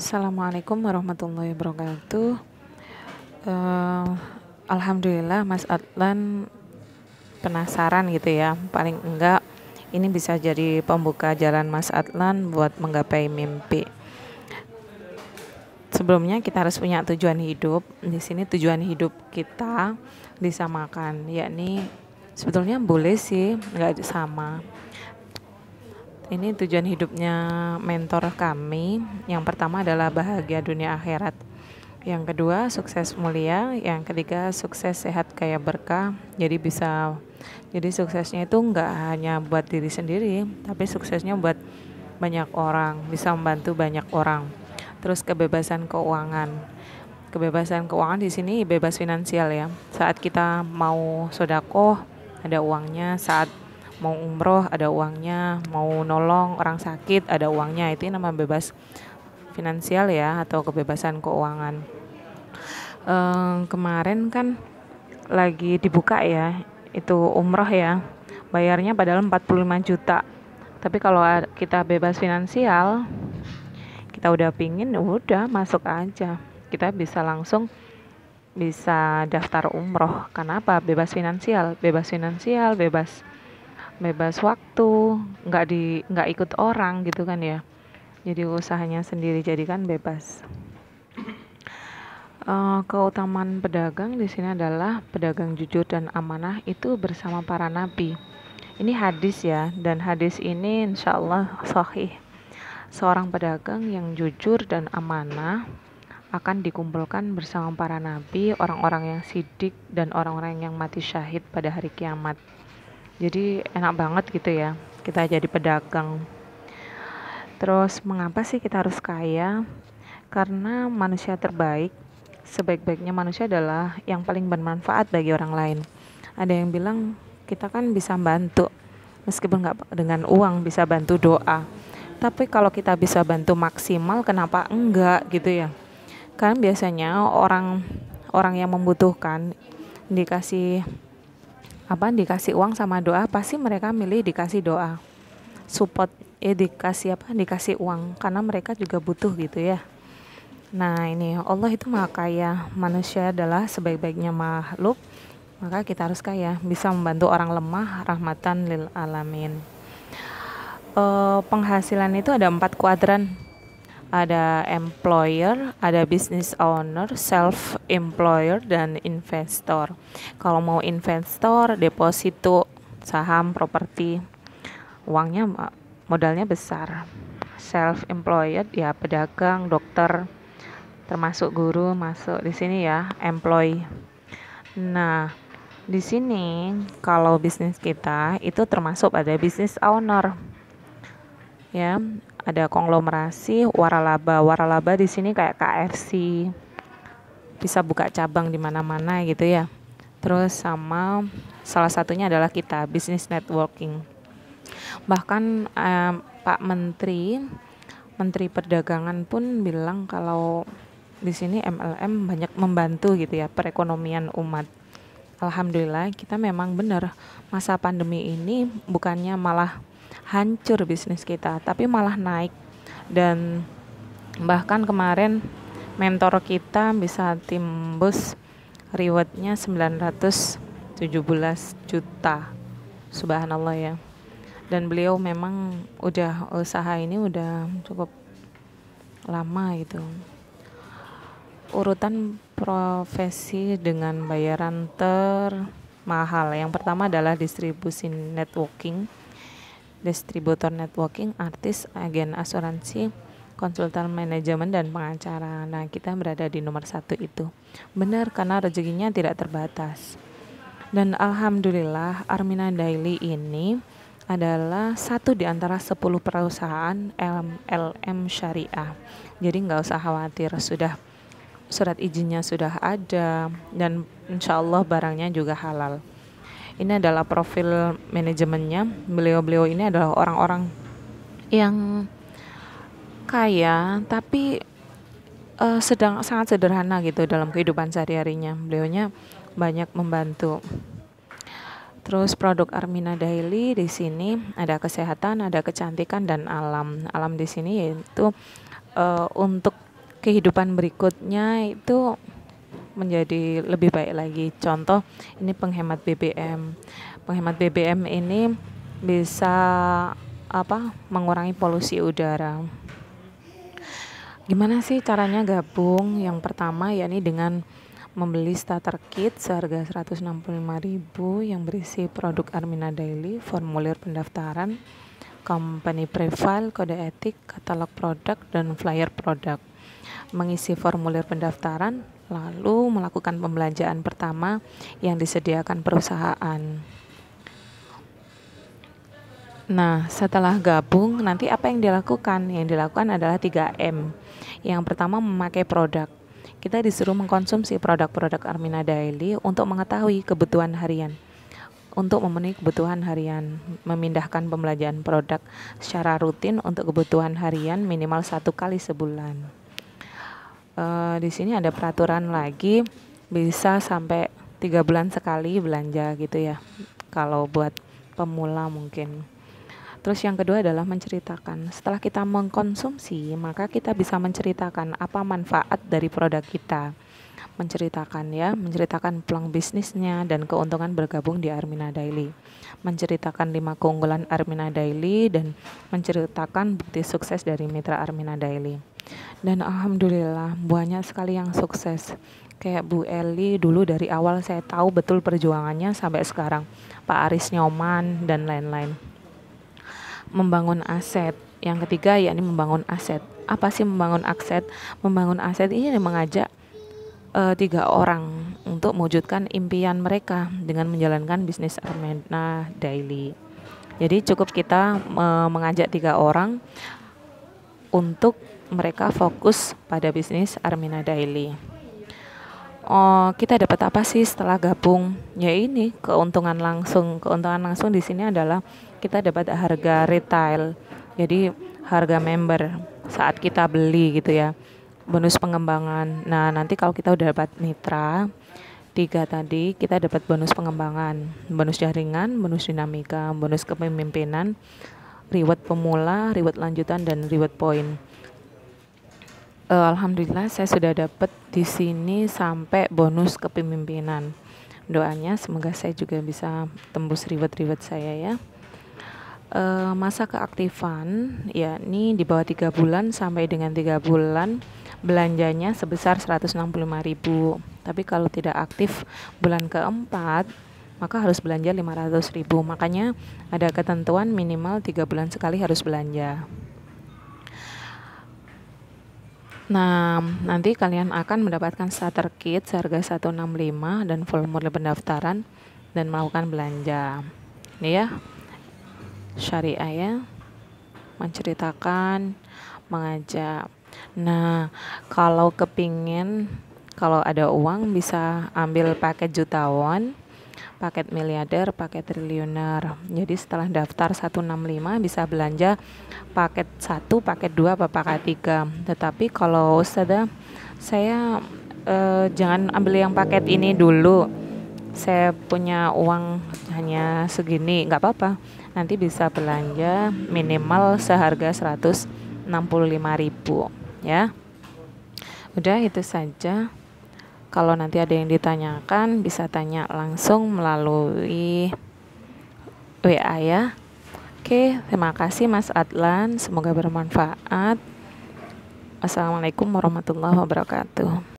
Assalamualaikum warahmatullahi wabarakatuh. Eh, Alhamdulillah Mas Adlan penasaran gitu ya. Paling enggak ini bisa jadi pembuka jalan Mas Adlan buat menggapai mimpi. Sebelumnya kita harus punya tujuan hidup. Di sini tujuan hidup kita disamakan, yakni sebetulnya boleh sih nggak sama. Ini tujuan hidupnya mentor kami. Yang pertama adalah bahagia dunia akhirat. Yang kedua, sukses mulia. Yang ketiga, sukses sehat kaya berkah. Jadi suksesnya itu nggak hanya buat diri sendiri, tapi suksesnya buat banyak orang, bisa membantu banyak orang. Terus kebebasan keuangan. Kebebasan keuangan di sini bebas finansial ya. Saat kita mau sodakoh, ada uangnya. Saat mau umroh ada uangnya, mau nolong orang sakit ada uangnya. Itu nama bebas finansial ya, atau kebebasan keuangan. Kemarin kan lagi dibuka ya, itu umroh ya, bayarnya padahal 45 juta. Tapi kalau kita bebas finansial, kita udah pingin, udah masuk aja, kita bisa langsung bisa daftar umroh. Kenapa? Bebas finansial, bebas waktu, nggak ikut orang gitu kan ya. Jadi usahanya sendiri, jadi kan bebas. Keutamaan pedagang di sini adalah pedagang jujur dan amanah itu bersama para nabi. Ini hadis ya, dan hadis ini insya Allah sahih. Seorang pedagang yang jujur dan amanah akan dikumpulkan bersama para nabi, orang-orang yang sidik, dan orang-orang yang mati syahid pada hari kiamat. Jadi enak banget gitu ya, kita jadi pedagang. Terus mengapa sih kita harus kaya? Karena manusia terbaik, sebaik-baiknya manusia adalah yang paling bermanfaat bagi orang lain. Ada yang bilang kita kan bisa bantu, meskipun nggak dengan uang, bisa bantu doa. Tapi kalau kita bisa bantu maksimal, kenapa enggak gitu ya? Kan biasanya orang yang membutuhkan dikasih dikasih uang sama doa, pasti mereka milih dikasih doa. Support dikasih uang, karena mereka juga butuh gitu ya. Nah ini Allah itu maha kaya, manusia adalah sebaik-baiknya makhluk, maka kita harus kaya, bisa membantu orang lemah, rahmatan lil alamin. Penghasilan itu ada 4 kuadran. Ada employer, ada business owner, self-employer, dan investor. Kalau mau investor, deposito, saham, properti, uangnya modalnya besar. Self-employed ya pedagang, dokter, termasuk guru masuk di sini ya, employee. Nah, di sini kalau bisnis kita itu termasuk ada business owner. Ya, ada konglomerasi, waralaba di sini kayak KFC, bisa buka cabang di mana-mana gitu ya. Terus sama salah satunya adalah kita business networking. Bahkan Pak Menteri Perdagangan pun bilang kalau di sini MLM banyak membantu gitu ya perekonomian umat. Alhamdulillah kita memang benar, masa pandemi ini bukannya malah hancur bisnis kita, tapi malah naik. Dan bahkan kemarin mentor kita bisa tembus rewardnya 917 juta, subhanallah ya. Dan beliau memang udah usaha ini udah cukup lama gitu. Urutan profesi dengan bayaran termahal, yang pertama adalah distributor networking, artis, agen asuransi, konsultan manajemen, dan pengacara. Nah, kita berada di nomor 1 itu. Benar, karena rezekinya tidak terbatas. Dan alhamdulillah Armina Daily ini adalah satu di antara 10 perusahaan MLM syariah. Jadi nggak usah khawatir, sudah surat izinnya sudah ada, dan insya Allah barangnya juga halal. Ini adalah profil manajemennya. Beliau ini adalah orang-orang yang kaya, tapi sangat sederhana gitu dalam kehidupan sehari-harinya. Beliaunya banyak membantu. Terus produk Armina Daily di sini ada kesehatan, ada kecantikan, dan alam. Alam di sini yaitu untuk kehidupan berikutnya itu menjadi lebih baik lagi. Contoh, ini penghemat BBM. Penghemat BBM ini bisa mengurangi polusi udara. Gimana sih caranya gabung? Yang pertama yakni dengan membeli starter kit seharga 165.000 yang berisi produk Armina Daily, formulir pendaftaran, company profile, kode etik, katalog produk, dan flyer produk. Mengisi formulir pendaftaran, lalu melakukan pembelanjaan pertama yang disediakan perusahaan. Nah, setelah gabung, nanti apa yang dilakukan? Yang dilakukan adalah 3M. Yang pertama, memakai produk. Kita disuruh mengkonsumsi produk-produk Armina Daily untuk mengetahui kebutuhan harian. Untuk memenuhi kebutuhan harian, memindahkan pembelanjaan produk secara rutin untuk kebutuhan harian minimal 1 kali sebulan. Di sini ada peraturan lagi, bisa sampai 3 bulan sekali belanja gitu ya, kalau buat pemula mungkin. Terus yang kedua adalah menceritakan. Setelah kita mengkonsumsi, maka kita bisa menceritakan apa manfaat dari produk kita. Menceritakan peluang bisnisnya dan keuntungan bergabung di Armina Daily. Menceritakan 5 keunggulan Armina Daily dan menceritakan bukti sukses dari mitra Armina Daily. Dan alhamdulillah banyak sekali yang sukses. Kayak Bu Eli dulu dari awal saya tahu betul perjuangannya sampai sekarang. Pak Aris Nyoman dan lain-lain. Membangun aset. Yang ketiga yakni membangun aset. Apa sih membangun aset? Membangun aset ini mengajak 3 orang untuk mewujudkan impian mereka dengan menjalankan bisnis Armina Daily. Jadi cukup kita mengajak 3 orang untuk mereka fokus pada bisnis Armina Daily. Kita dapat apa sih setelah gabung? Ya ini keuntungan langsung. Keuntungan langsung di sini adalah kita dapat harga retail. Jadi harga member saat kita beli gitu ya. Bonus pengembangan. Nah, nanti kalau kita udah dapat mitra 3 tadi, kita dapat bonus pengembangan, bonus jaringan, bonus dinamika, bonus kepemimpinan, reward pemula, reward lanjutan, dan reward point. Alhamdulillah saya sudah dapat di sini sampai bonus kepemimpinan. Doanya semoga saya juga bisa tembus reward saya ya. Masa keaktifan yakni di bawah 3 bulan sampai dengan 3 bulan belanjanya sebesar 165.000. Tapi kalau tidak aktif bulan keempat maka harus belanja 500.000. Makanya ada ketentuan minimal 3 bulan sekali harus belanja. Nah, nanti kalian akan mendapatkan starter kit seharga 165 dan formulir pendaftaran dan melakukan belanja. Ini ya, syariah ya, menceritakan, mengajak. Nah, kalau ada uang bisa ambil paket jutawan, paket miliarder, paket triliuner. Jadi setelah daftar 165 bisa belanja paket 1, paket 2, apa paket 3. Tetapi kalau Ustazah, saya jangan ambil yang paket ini dulu. Saya punya uang hanya segini, nggak apa-apa. Nanti bisa belanja minimal seharga 165.000 ya. Udah itu saja. Kalau nanti ada yang ditanyakan bisa tanya langsung melalui WA ya. Oke, terima kasih Mas Adlan, semoga bermanfaat. Wassalamualaikum warahmatullahi wabarakatuh.